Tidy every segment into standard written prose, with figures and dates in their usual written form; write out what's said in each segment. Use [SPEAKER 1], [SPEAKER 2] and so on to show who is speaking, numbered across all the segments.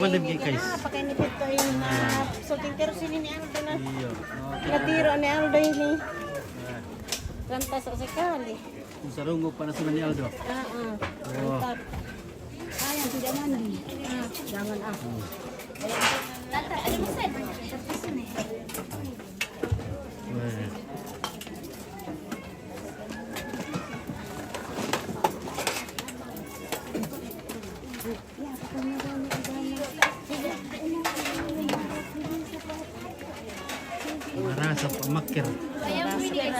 [SPEAKER 1] Malim guys.
[SPEAKER 2] Pakai ini pito yung sulting terus ini ni Aldo na.
[SPEAKER 1] Iya.
[SPEAKER 2] Natiro ni Aldo ini. Rantas sekali.
[SPEAKER 1] Sarunggo pa na sa ni Aldo. Oh.
[SPEAKER 2] Ayah tidak mandi. Jangan
[SPEAKER 3] Tata, ada mesin. Mesin ni.
[SPEAKER 1] Wah. Marasa pemakir.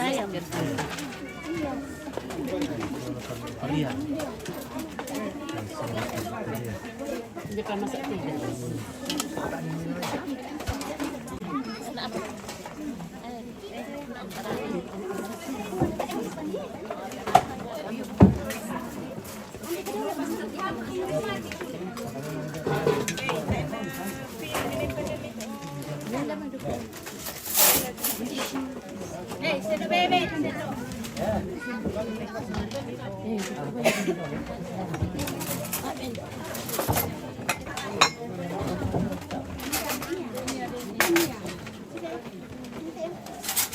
[SPEAKER 2] ayam.
[SPEAKER 1] Lihat.
[SPEAKER 2] Hindi pa masak tiga.
[SPEAKER 3] Hey, sino bebe?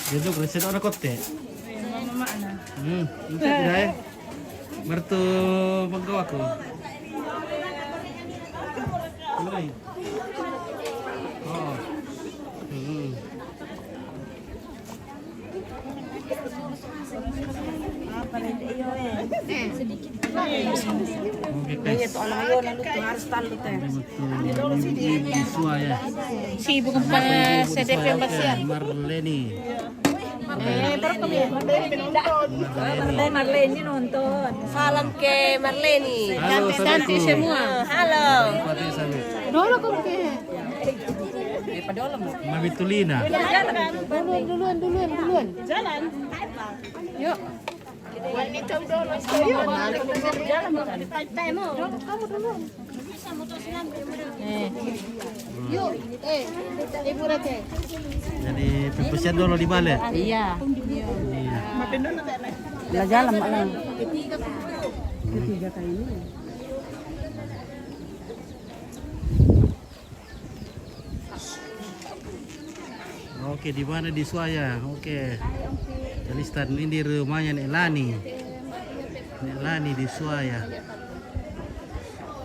[SPEAKER 1] Dito kasi na kote. Ito dai. Marto paggawa ko. Mulai. Oh. Okay guys.
[SPEAKER 2] Ito alam yun, ano ito, harus talo tayo.
[SPEAKER 1] Biswa ya.
[SPEAKER 2] Sibuk pa sa December siya.
[SPEAKER 1] Marleni.
[SPEAKER 2] Pero kami, Marlene nonton. Salam ke Marlene.
[SPEAKER 1] Halo,
[SPEAKER 2] Cantik semua. Halo.
[SPEAKER 1] Pati sabi.
[SPEAKER 2] Dolo ko ke.
[SPEAKER 1] Mabitulina.
[SPEAKER 2] Duluan. Jalan. Yuk. Wanita dolo kayo. Kamu duluan. Yuk, liburan deh.
[SPEAKER 1] Jadi pepesnya dulu di balik.
[SPEAKER 2] Iya.
[SPEAKER 1] Iya.
[SPEAKER 2] Belajar malam. Ketiga kali ini.
[SPEAKER 1] Oke, di mana di Suaya? Oke. Tulisan ini di rumahnya Nek Lani. Nek Lani di Suaya.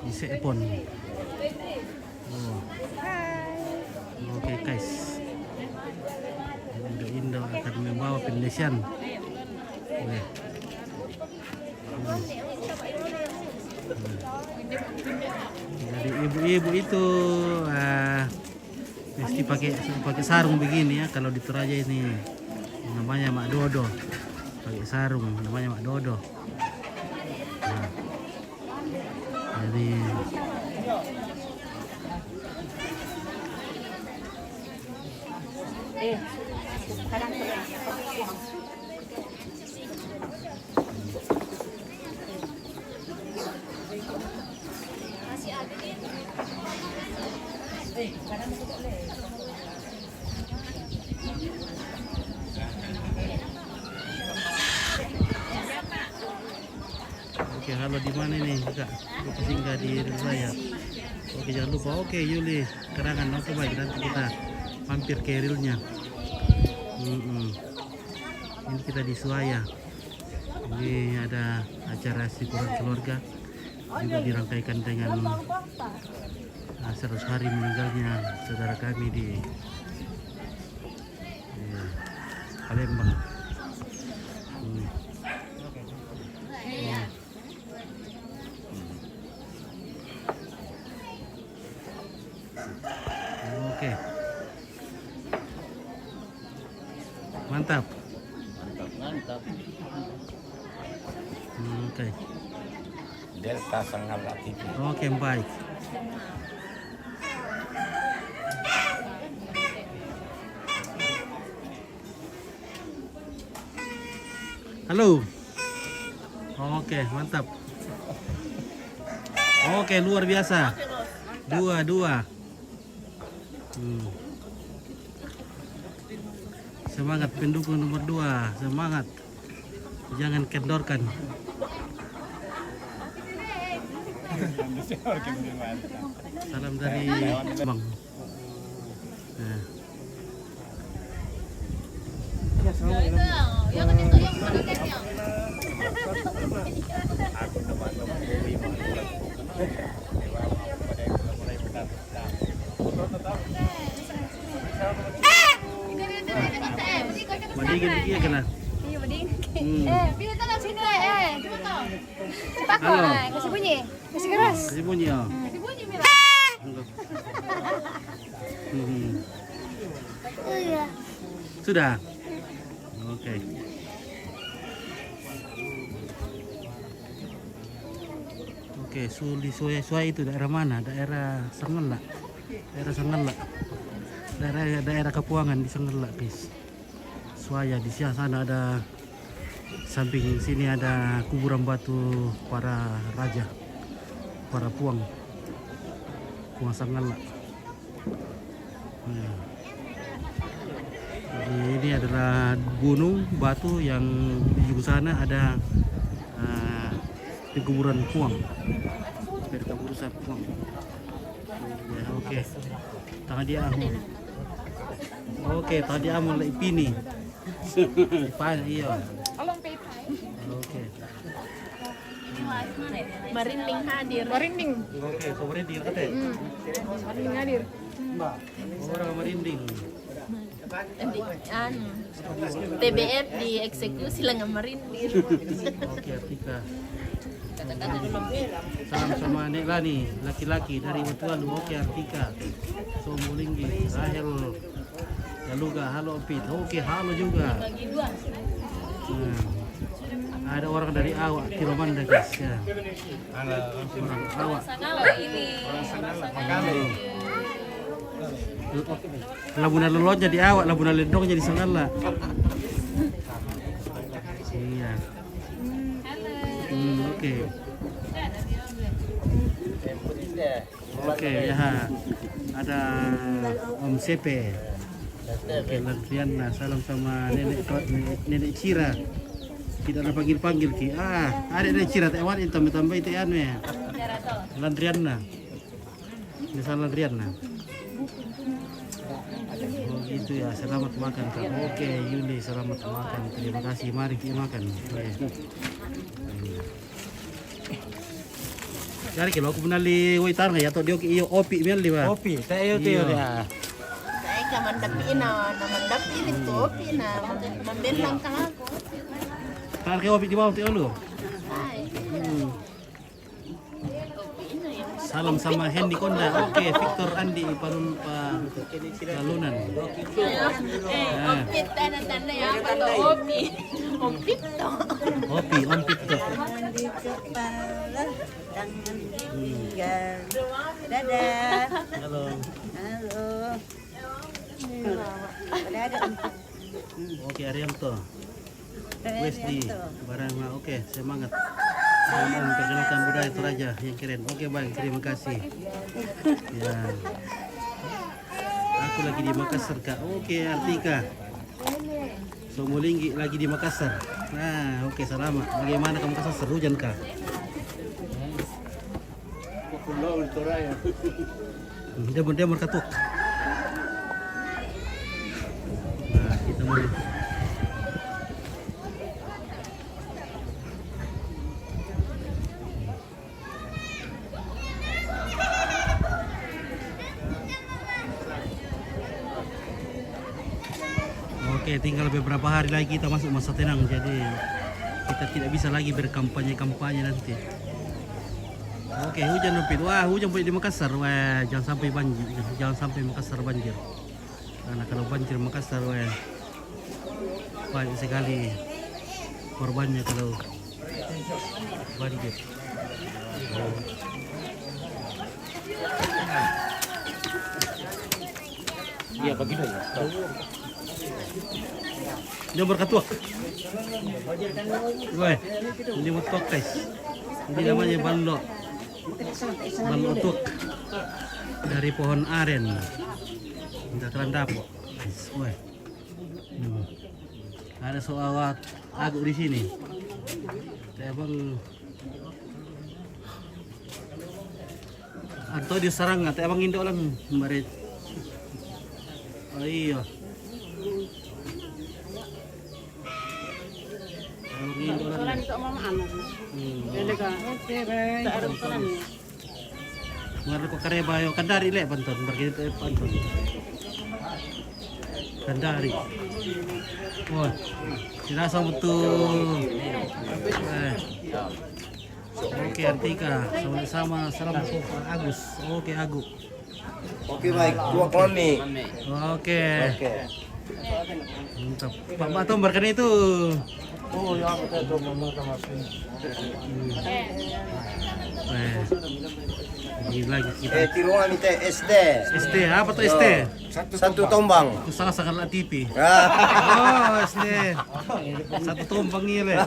[SPEAKER 1] Di Sepon. Oh. Oke, guys. Indo akan membawa penelitian. Jadi ibu-ibu itu mesti pakai sarung begini ya. Kalau di Toraja ini namanya Mak Dodo. Pakai sarung namanya Mak Dodo. Nah, jadi oke, halo di mana ini Kak? Kita singgah di saya. Oke, jangan lupa. Oke, Yuli, kerangan. Oke, baik, nanti kita mampir ke realnya. Ini kita di Suaya. Ini ada acara syukuran keluarga juga dirangkaikan dengan 100 hari meninggalnya saudara kami di Palembang. Oke. Mantap.
[SPEAKER 4] Mantap.
[SPEAKER 1] Oke.
[SPEAKER 4] Delta sangat aktif.
[SPEAKER 1] Oke, baik. Halo. Oke, mantap. Oke, luar biasa. Dua. Semangat pendukung nomor 2, semangat. Jangan kendorkan. Salam dari Bang. Nah. Madigin dia kan lah.
[SPEAKER 3] Iya, mending.
[SPEAKER 1] Hmm.
[SPEAKER 3] Pilih tangan sini lah, coba tau. Cepat kok,
[SPEAKER 1] Halo.
[SPEAKER 3] kasih bunyi, kasih keras.
[SPEAKER 1] Kasih bunyi ya.
[SPEAKER 3] Kasih bunyi, Mila.
[SPEAKER 1] Hmm.
[SPEAKER 3] Iya.
[SPEAKER 1] Sudah. Oke. Oke, Suli Suai itu daerah mana? Daerah Sangelak. Daerah Sangelak. Daerah Kapuangan di Sangelak, guys. Suaya di sana ada, samping sini ada kuburan batu para raja, para puang Sangelak. Nah. Jadi ini adalah gunung batu yang di ujung sana ada kuburan puang, dari kuburan puang. Ya, oke. Tangan dia. Oke, tadi amun lah ipini. Ipan iya. Oke.
[SPEAKER 3] Marinding hadir. Marinding.
[SPEAKER 1] Oke, so merinding kate.
[SPEAKER 3] Marinding hadir.
[SPEAKER 1] Orang merinding.
[SPEAKER 3] TBF dieksekusi lah Marinding.
[SPEAKER 1] Oke, Artika. Salam sama Nek Lani, laki-laki dari Watualu. Oke, Artika. So Mulinggi, Rahel. Galuga, halo Pit. Oke, halo juga. Nah, ada orang dari Awak, Tiromanda, guys. Ya. Orang Awak. Labunan Lelon jadi Awak, Labunan Lendong jadi Sangala. Iya. Oke. Oke, ya. Ada Om Sepe. Oke, Lantriana, salam sama nenek Cira. Tidak ada panggil ki. Ada nenek Cira, tewan itu tambah itu anu ya. Lantriana. Ini salam Lantriana. Oh gitu ya, selamat makan Kak. Oke, Yuli, selamat makan. Terima kasih, mari kita makan. Jadi kalau aku menali waitar ya atau dia iyo opi mel di ba? Opi, saya itu ya.
[SPEAKER 2] Saya ka mandapi na mandapi itu opi na mambelang ka ako.
[SPEAKER 1] Tar ke opi di bawah tu lu. Salam sama Hendy Konda. Oke, Victor Andi Palunan.
[SPEAKER 3] Ompit tanda-tanda ya apa tuh opi. Ompit tuh.
[SPEAKER 1] Opi, ompit tuh.
[SPEAKER 2] Mandi kepala, tangan tinggal. Dadah.
[SPEAKER 1] Halo.
[SPEAKER 2] Halo. Ada
[SPEAKER 1] Oke, Arianto. Wesdi, barang oke, semangat. Memperkenalkan budaya Toraja yang keren. Oke bang, terima kasih. Ya, aku lagi di Makassar Kak. Oke, Artika. Somolinggi lagi di Makassar. Nah, oke, selamat. Bagaimana kamu Makassar? Seru hujan Kak? Dia berkatuk. Nah, kita mau. Oke, tinggal beberapa hari lagi kita masuk masa tenang, jadi kita tidak bisa lagi berkampanye-kampanye nanti. Oke, hujan Nupit. Wah, hujan di Makassar. Wah, jangan sampai banjir, jangan sampai Makassar banjir. Karena kalau banjir Makassar, wah, banyak sekali korbannya kalau banjir.
[SPEAKER 4] Iya begitu ya.
[SPEAKER 1] Dia berkatuak. Woi, ini betok guys. Ini namanya balok. Balok tuk dari pohon aren. Udah kerandap. Woi. Ada soal agak di sini. Kayak bang. Antonio sarang ate abang Indo lang marit. Oh iya. Abang Indo lang.
[SPEAKER 3] Soalnya itu mama anak. Jadi kan. Tak ada soalnya.
[SPEAKER 1] Mengalir ko kareba yo kandari le banton berkita banton. Kandari. Wah. Sinasa betul. Oke Antika, sama-sama salam Agus. Oke Agus.
[SPEAKER 5] Oke baik, 2 kloni.
[SPEAKER 1] Oke. Mantap. Pak Batom berkan itu.
[SPEAKER 5] Oh ya, betul sama-sama.
[SPEAKER 1] Ini lagi kita.
[SPEAKER 5] Tiruan itu SD.
[SPEAKER 1] ST, apa tuh ST?
[SPEAKER 5] Satu tombang.
[SPEAKER 1] Itu salah sangat TV.
[SPEAKER 5] Ah,
[SPEAKER 1] Oh, SD. Satu tombang iya le.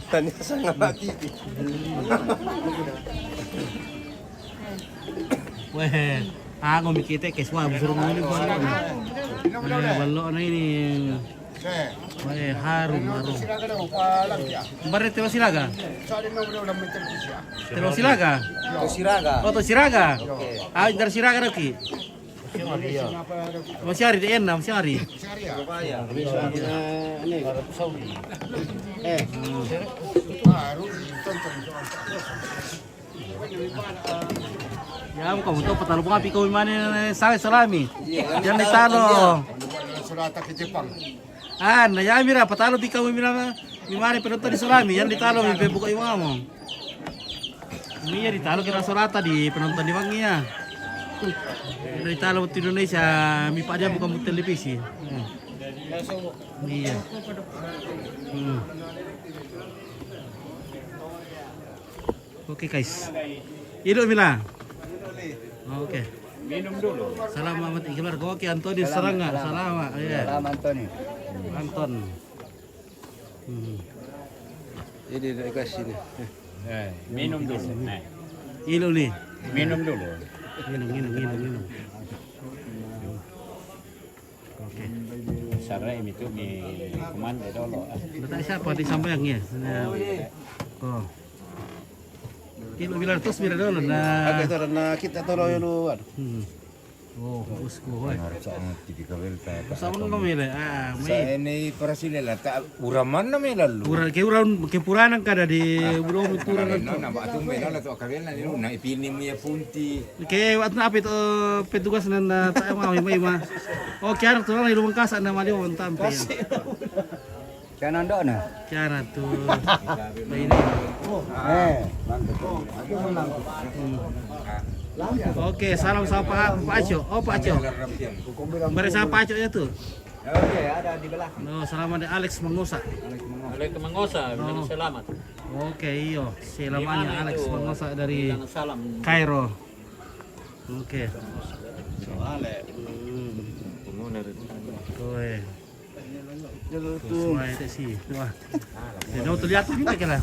[SPEAKER 5] tanya sangat mati.
[SPEAKER 1] Weh, aku mikir teh kes wah suruh ngomongin balon. Balon ini. Weh, harum. Baret telo silaga. Telo silaga.
[SPEAKER 5] Itu Siraga.
[SPEAKER 1] Oh, to Siraga. Ah, dari Siraga lagi. Masih hari di enam, masih hari. Ya, kamu tahu petalu pengapi kau mana sawit salami. Jangan ditalo.
[SPEAKER 6] Sulata ke Jepang.
[SPEAKER 1] Ah, na ya mira petalu di kau mira mimari penonton di salami, jangan ditalo mi buka imamo. Ini ya ditalo kira solata di penonton di wanginya. Dari talo di Indonesia, mi pak dia bukan televisi. Iya. Oke guys. Ilu Mila. Oke.
[SPEAKER 6] Minum dulu.
[SPEAKER 1] Salam amat ikhlas. Oke Antoni Seranga. Salam. Iya.
[SPEAKER 5] Salam Antoni.
[SPEAKER 1] Anton.
[SPEAKER 5] Ini dikasih nih.
[SPEAKER 4] Minum dulu. Nah,
[SPEAKER 1] Ilu nih.
[SPEAKER 4] minum dulu.
[SPEAKER 1] Minum. Oke.
[SPEAKER 4] Sarai itu di komando dulu.
[SPEAKER 1] Betul siapa di sampingnya? Oh. Ilu bilang terus mira dulu nah.
[SPEAKER 5] Agak itu na kita tolong dulu.
[SPEAKER 1] Oh, bagus gue.
[SPEAKER 7] Sangat tipikal kita.
[SPEAKER 1] Sama nggak mila? Ah,
[SPEAKER 7] Sa ini parasilela ta uraman na may lalo.
[SPEAKER 1] Kepuranan kada di belum turan.
[SPEAKER 7] No na ba atong may lalo to akabela ni na ipini mo ya punti.
[SPEAKER 1] Kayak wat na apit petugas na tayo mga ima. Oh, kaya tuh orang ilmu kasa na mali on tampe.
[SPEAKER 5] Jangan ndo na.
[SPEAKER 1] Kaya tuh. Ini. Oke, salam sama Pak Aco. Oh, Pak Aco. Bareng sama Pak Aco ya tuh.
[SPEAKER 5] Oke, ada di belakang.
[SPEAKER 1] No, selamat Alex Mangosa.
[SPEAKER 4] Alaikum mengosa, bilang selamat.
[SPEAKER 1] Oke, iyo. Selamanya Alex Mangosa dari
[SPEAKER 4] Bilang salam.
[SPEAKER 1] Kairo. Oke. Oke. Semua itu sih. Wah. Dia tuh lihat tuh kira.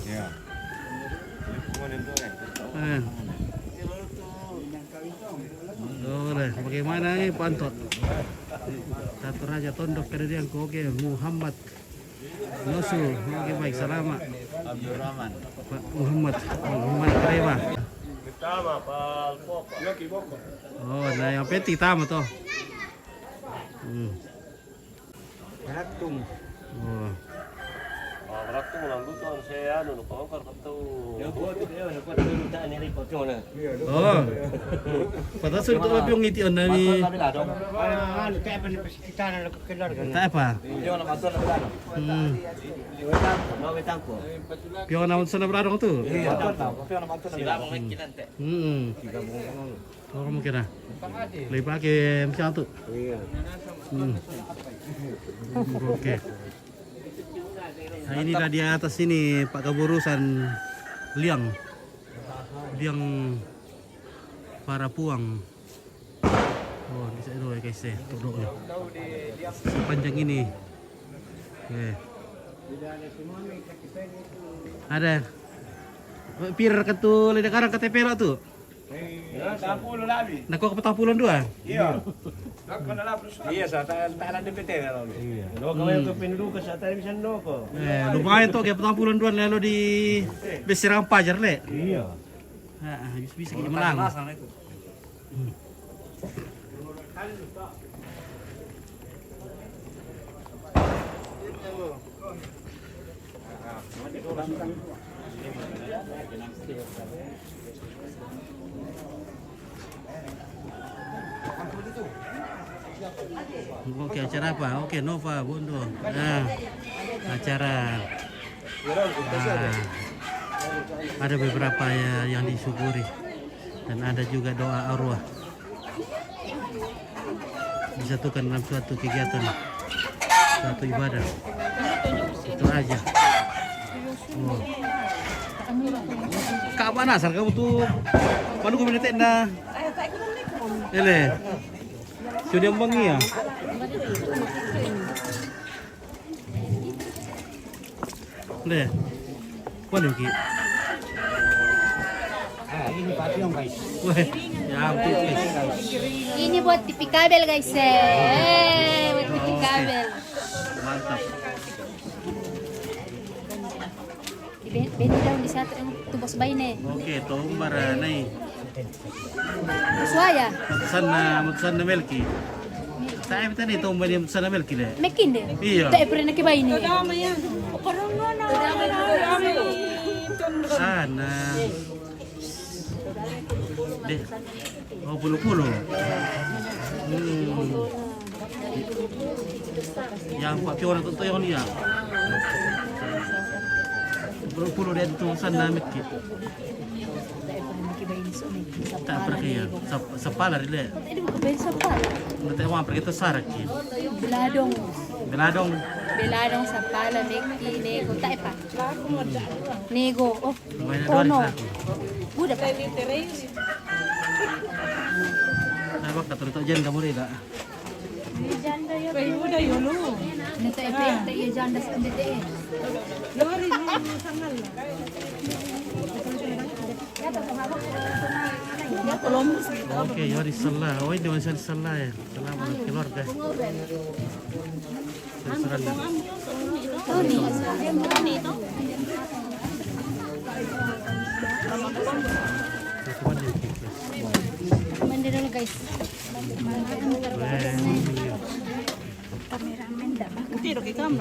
[SPEAKER 1] Boleh. Bagaimana nih Pantot? Satu Raja Tondok kemudian oke Muhammad Nosul. Oke baik selamat.
[SPEAKER 4] Abdurrahman.
[SPEAKER 1] Pak Muhammad Karema. Oh, nah yang peti tama toh.
[SPEAKER 5] Ratung.
[SPEAKER 1] Oh. Oh. Pada sulit tu yung ngiti on nami. Tak apa. Pion naman sa nabrarong tu. Oh mungkin lah. Lebih pakai macam tu. Oke. Nah inilah di atas ini Pak Kaburusan Liang para puang. Oh bisa itu ya guys ya, tuduknya sepanjang ini. Ada pir ketu lidah karang KTP lo tuh. Nak kau ke Petapulan dua?
[SPEAKER 6] Iya. Iya, sa talan DPT kalau. Iya. Lo kaway to pinduka sa television do ko.
[SPEAKER 1] Lumayan tuh kayak Petapulan dua lalu di Besirang Pajar le.
[SPEAKER 6] Iya.
[SPEAKER 1] Bisa gini menang. Oke, acara apa? Oke, Nova Bondo. Nah, acara. Ada beberapa ya yang disyukuri dan ada juga doa arwah disatukan dalam suatu kegiatan, suatu ibadah. Itu aja. Oh. Kak mana asal kamu tuh? Mana kau minta tenda? Ele. Sudah bangi ya? Deh. Mana Ki?
[SPEAKER 5] Ini papillon guys.
[SPEAKER 1] Wah, ya ampun guys.
[SPEAKER 3] Ini buat TV kabel guys. Buat TV kabel.
[SPEAKER 1] Mantap.
[SPEAKER 3] Beda daun di satu yang tubos bayi nih.
[SPEAKER 1] Oke, tombara nai.
[SPEAKER 3] Suaya.
[SPEAKER 1] Mutusan na Melki. Tayo kita nih tombara yang mutusan na Melki deh.
[SPEAKER 3] Mekin deh.
[SPEAKER 1] Iya.
[SPEAKER 3] Tak pernah ke bayi nih.
[SPEAKER 1] Sana. Deh. Oh, puluh-puluh. Yang Pak Pion itu yang dia. Puluh-puluh dia tulisan na Melki. Tak pergi ya. Sepala dia.
[SPEAKER 3] Tadi bukan bayi sapal.
[SPEAKER 1] Nanti orang pergi itu sarak ya.
[SPEAKER 3] Beladong.
[SPEAKER 1] Beladong.
[SPEAKER 3] Beladong sapala meki nego tak apa. Nego. Oh.
[SPEAKER 1] Mainan
[SPEAKER 3] Tono.
[SPEAKER 1] dua aku.
[SPEAKER 3] Budak.
[SPEAKER 1] Nah, bak kata itu jen kamu tidak.
[SPEAKER 3] Nanti apa ya janda sendiri.
[SPEAKER 1] Oke, yori salah. Oh, ini masih salah ya. Salah buat keluarga.
[SPEAKER 3] Mandi dulu guys.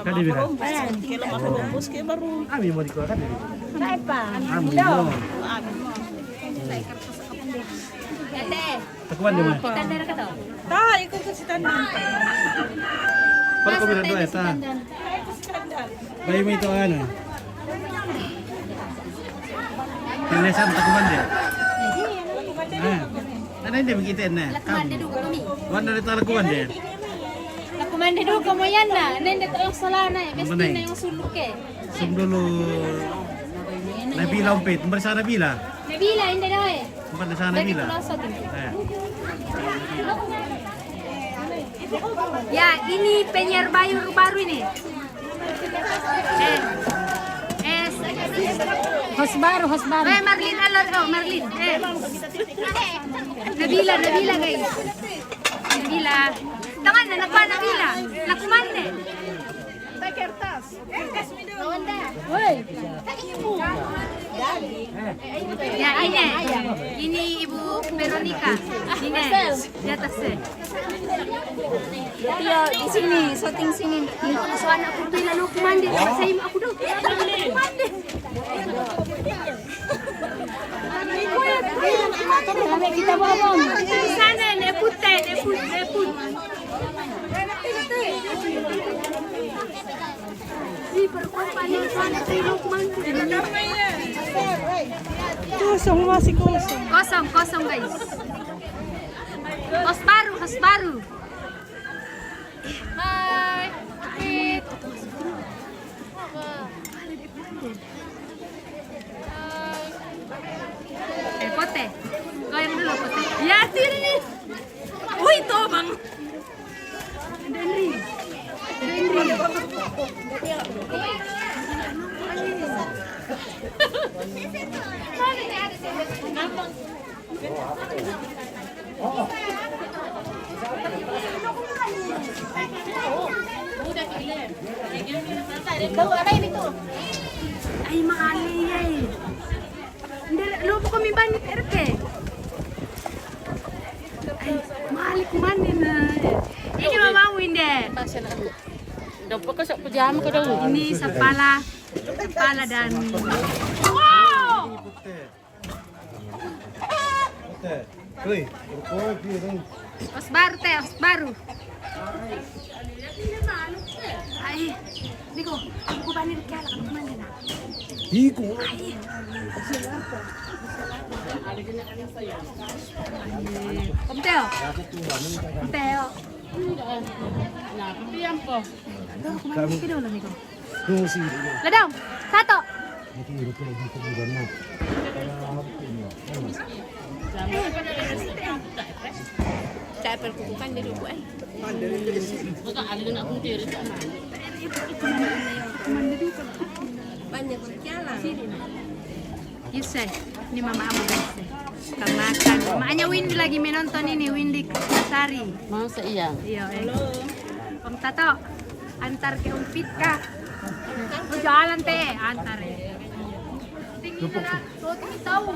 [SPEAKER 1] Kali bilang. Ami mau dikeluarkan ini. Ami mau. Takuan dia mana?
[SPEAKER 3] Tanda kata.
[SPEAKER 1] Para kau bilang dua eta. Bayi mo ito ano? Pilihan takuan dia. Ano hindi begitu na?
[SPEAKER 3] Lakumande dulu kami.
[SPEAKER 1] Wala na ito takuan dia.
[SPEAKER 3] Lakumande dulu kamu yan na. Nende to yung salana eh. Besti
[SPEAKER 1] Manay.
[SPEAKER 3] na yung sulok eh.
[SPEAKER 1] Sumdulu Nabila umpit, umbar sa Nabila.
[SPEAKER 3] Nabila, hindi na eh.
[SPEAKER 1] Umbar sa
[SPEAKER 3] Lagi
[SPEAKER 1] Nabila.
[SPEAKER 3] pulau satu.
[SPEAKER 1] Eh.
[SPEAKER 3] Ya, ini penyiar baru ini. Host baru. Marlin alor, oh Marlin. Nabila guys. Nabila. Tangan na nagpa Nabila. Lakumande. Woi. Ya ini Ibu Veronica. Ini di atas sih. Dia di sini, syuting sini. So anakku tuh lalu kumande, saya aku dong. Kumande. Kami kita bawa di sana neput. Si perempuan ini sana saya kumande. Kosong guys. Host baru. Hai. Pote. Goyang dulu pote. Ya sini. Wih, toh bang. Denri. Ay, maali. Hindi, lupo kami banit erke. kumanin na. Ini mamauin deh.
[SPEAKER 2] Dapat ko sa pajama ko daw.
[SPEAKER 3] Ini sepala dan wow. Os baru teh, os baru. Ay, Niko, aku panin kala kan kemana nak?
[SPEAKER 5] Iko.
[SPEAKER 3] Om Teo. Om Teo.
[SPEAKER 2] Nah, piam ko.
[SPEAKER 3] Aduh, kumain ke dulu Niko.
[SPEAKER 5] Tunggu sih.
[SPEAKER 3] Ladang, satu.
[SPEAKER 2] Dapat ko kan dito ko eh. Baka alin na akong tiri sa aman. Banyak berjalan.
[SPEAKER 3] Yusay, ini mama kamu guys. Kang makan. Makanya Windy lagi menonton ini Windy Sari.
[SPEAKER 2] Mau sa iya.
[SPEAKER 3] Iya, Om Tato, antar ke Umpit kah? Oh, jalan teh, antar ya. Tinggi lah, tuh tinggi tahu.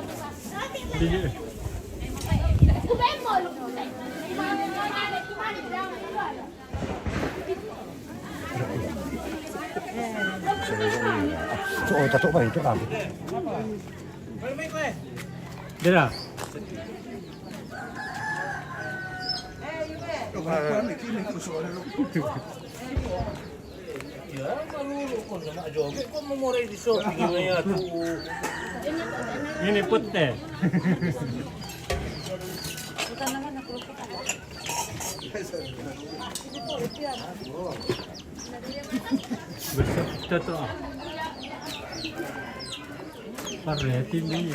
[SPEAKER 5] Chỗ ta chỗ bảy chỗ nào?
[SPEAKER 6] Dira. Ini putih. Betul tuh. Paretin ini.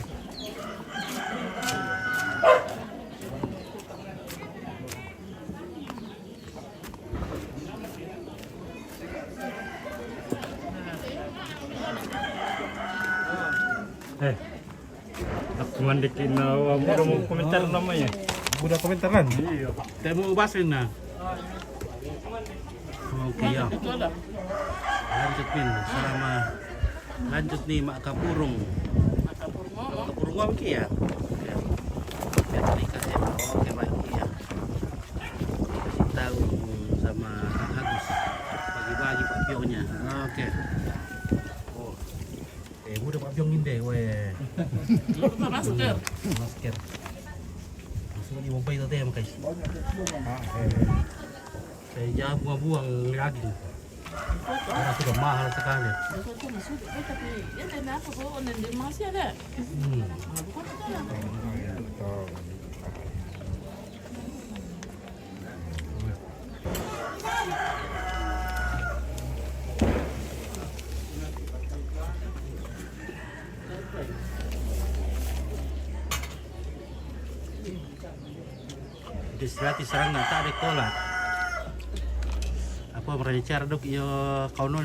[SPEAKER 6] Aku mandikin udah mau komentar namanya.
[SPEAKER 5] Udah komentaran.
[SPEAKER 6] Iya.
[SPEAKER 1] Tayo mo ubasin na. Okay, ya. Lanjut Min, selama lanjut nih Mak Kapurung. Kapurung apa ki ya? Ya, dikasih oke baik ya. Kasih tahu sama Agus bagi-bagi Pak Pionya. Oke. Oh. Udah Pak Piong ini deh, weh.
[SPEAKER 2] Masker.
[SPEAKER 1] Masker. Masuk di mobil itu ya guys. Saya jangan buang-buang lagi. Karena sudah mahal sekali.
[SPEAKER 2] Tapi ya tenda apa po nanti masih ada.
[SPEAKER 1] Gratis serang nggak tak ada kolak. Apa mereka cara dok yo kaunya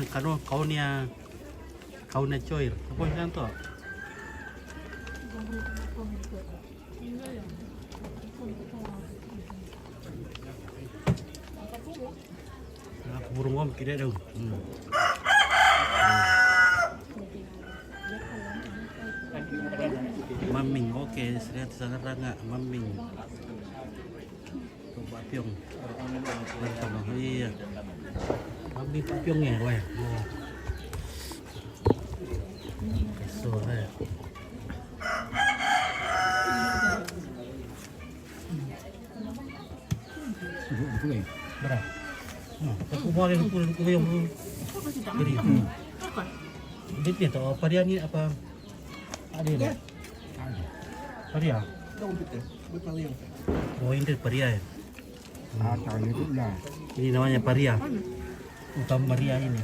[SPEAKER 1] coir. Apa yang tu? Aku burung om kira dong. Maming, oke, serius sangat nggak maming. Pak Piong. Iya. Maming Pak Piong ya, weh. So, berapa? Aku mau aku yang beri. Dia tahu apa dia ni apa? Ada ni. Paria. Oh ini paria ya. Ini namanya paria. Utama paria ini.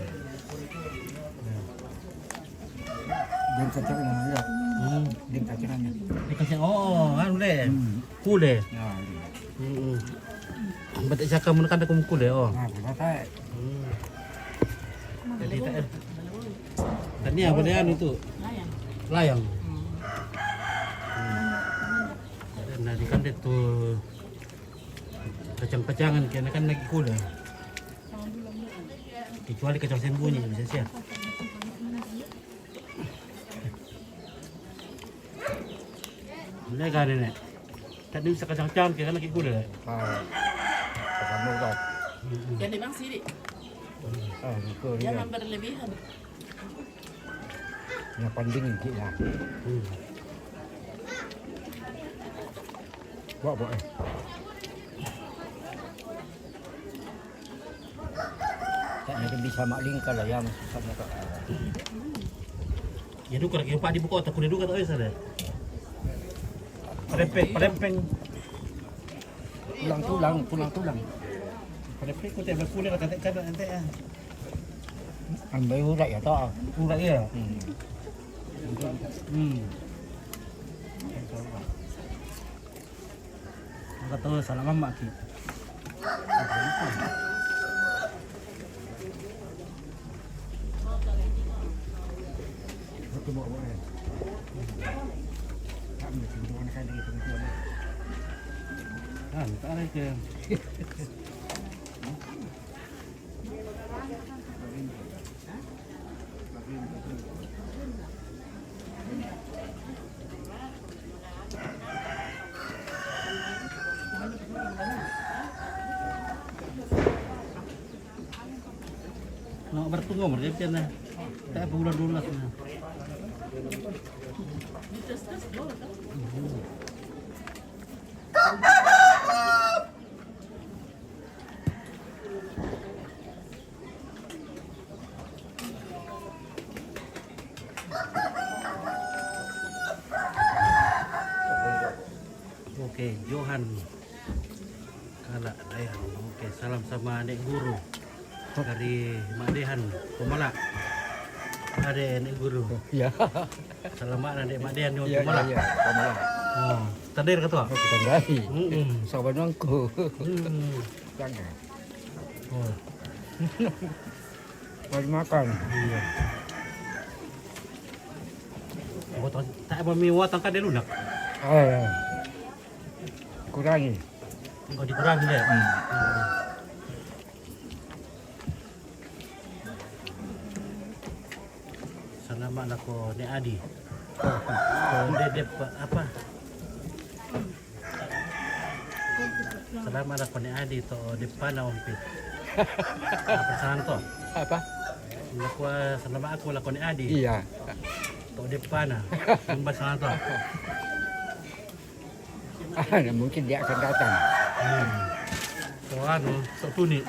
[SPEAKER 5] Dan kacang ya. Dan kacangnya.
[SPEAKER 1] Dikasih anu deh. Kule. Batik cakap menekan aku kule Jadi tak tadi apa dia itu? Layang. Nah di kan itu kacang-kacangan kena kan lagi kuda. Kecuali kacang sembunyi bisa siap. Ini kan ini. Tadi bisa kacang-kacang kena lagi kuda.
[SPEAKER 2] Jadi bang Siri,
[SPEAKER 5] Itu dia.
[SPEAKER 2] jangan berlebihan.
[SPEAKER 5] Yang pandingin kita. Bawa. Tak ada bisa maklingkan lah ya susah nak.
[SPEAKER 1] Ya duka lagi pak di buku otak kuda duka tak bisa deh. Palempeng.
[SPEAKER 5] Tulang.
[SPEAKER 1] Palempeng ku teh berkulit kata kata ente ah.
[SPEAKER 5] Ambil urat ya tak.
[SPEAKER 1] Urat ya. Kata salah mama ki.
[SPEAKER 5] Itu bawa. Tak ada tujuan kan lagi tujuan.
[SPEAKER 1] Ah, tak ada ke. Nak bertunggu mereka na. Tak apa bulan 12 na. Oke, Johan. Kala Dayan. Oke, salam sama adik guru dari Mak Dehan, Pemala. Ada adik guru.
[SPEAKER 5] Ya.
[SPEAKER 1] Selamat adik Mak Dehan di
[SPEAKER 5] Ya,
[SPEAKER 1] Pemala.
[SPEAKER 5] ya. Pemala.
[SPEAKER 1] Oh, tadir ketua.
[SPEAKER 5] Kita gai.
[SPEAKER 1] Hmm.
[SPEAKER 5] Sahabat mangku.
[SPEAKER 1] Hmm.
[SPEAKER 5] Jangan.
[SPEAKER 1] Oh,
[SPEAKER 5] Mari makan.
[SPEAKER 1] iya. Tak apa mi watang ka lunak.
[SPEAKER 5] Kurangi.
[SPEAKER 1] Oh, dikurangi deh. Selamat ako ni Adi. Dede apa? Selamat ako ni Adi to depan na umpit. Apa saan to?
[SPEAKER 5] Apa?
[SPEAKER 1] Naku selamat ako lako ni Adi.
[SPEAKER 5] Iya.
[SPEAKER 1] To depan na. Yung saan to?
[SPEAKER 5] Mungkin dia akan datang.
[SPEAKER 1] So ano, so tuni.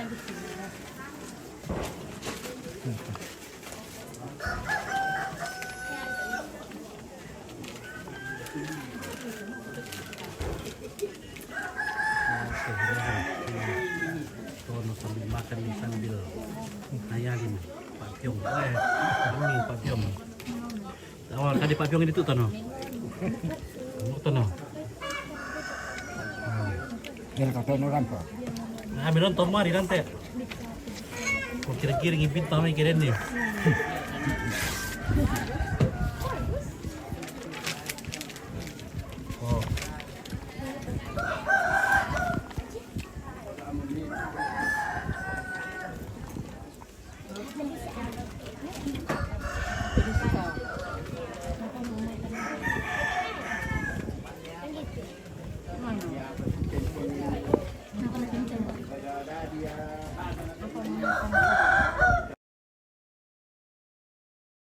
[SPEAKER 1] Tono sambil makan nih sambil ngayalin Pak Pyong. Kami Pak Pyong. Awal tadi Pak Pyong itu Tono. Tono.
[SPEAKER 5] Yang kata orang apa?
[SPEAKER 1] Ambil nonton mari nanti. Kok kira-kira ngipin tahu kira nih. Oh,